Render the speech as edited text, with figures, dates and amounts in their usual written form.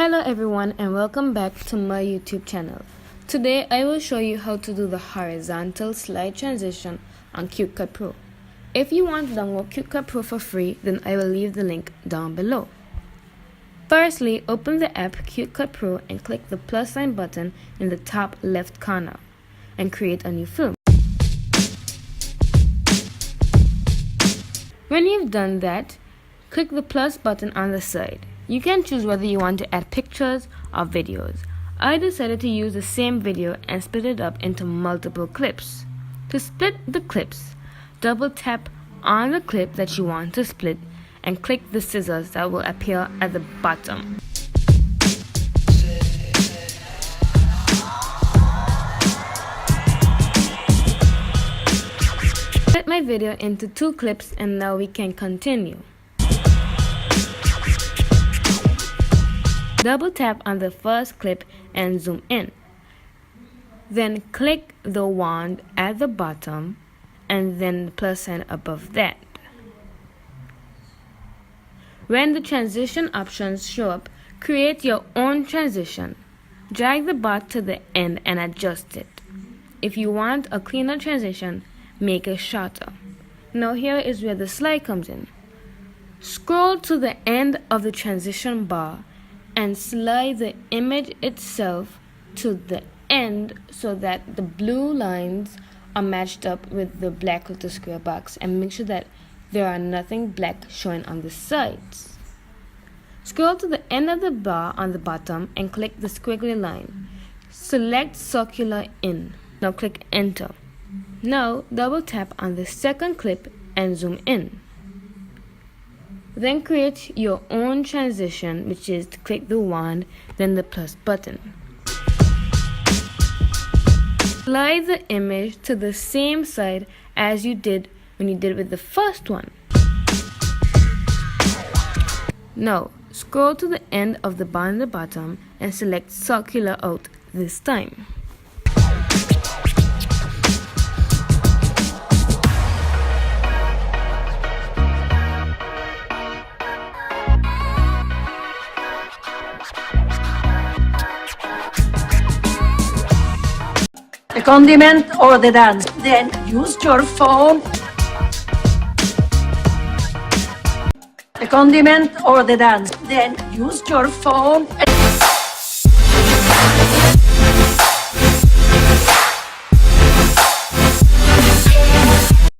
Hello everyone and welcome back to my YouTube channel. Today I will show you how to do the horizontal slide transition on CuteCut Pro. If you want to download CuteCut Pro for free, then I will leave the link down below. Firstly, open the app CuteCut Pro and click the plus sign button in the top left corner and create a new film. When you've done that, click the plus button on the side. You can choose whether you want to add pictures or videos. I decided to use the same video and split it up into multiple clips. To split the clips, double tap on the clip that you want to split and click the scissors that will appear at the bottom. Split my video into two clips and now we can continue. Double tap on the first clip and zoom in. Then click the wand at the bottom and then the plus sign above that. When the transition options show up, create your own transition. Drag the bar to the end and adjust it. If you want a cleaner transition, make it shorter. Now here is where the slide comes in. Scroll to the end of the transition bar and slide the image itself to the end so that the blue lines are matched up with the black little square box, and make sure that there are nothing black showing on the sides. Scroll to the end of the bar on the bottom and click the squiggly line. Select circular in. Now click enter. Now double tap on the second clip and zoom in. Then create your own transition, which is to click the wand, then the plus button. Slide the image to the same side as you did when you did with the first one. Now, scroll to the end of the bar on the bottom and select circular out this time. The condiment or the dance. Then use your phone. The condiment or the dance. Then use your phone.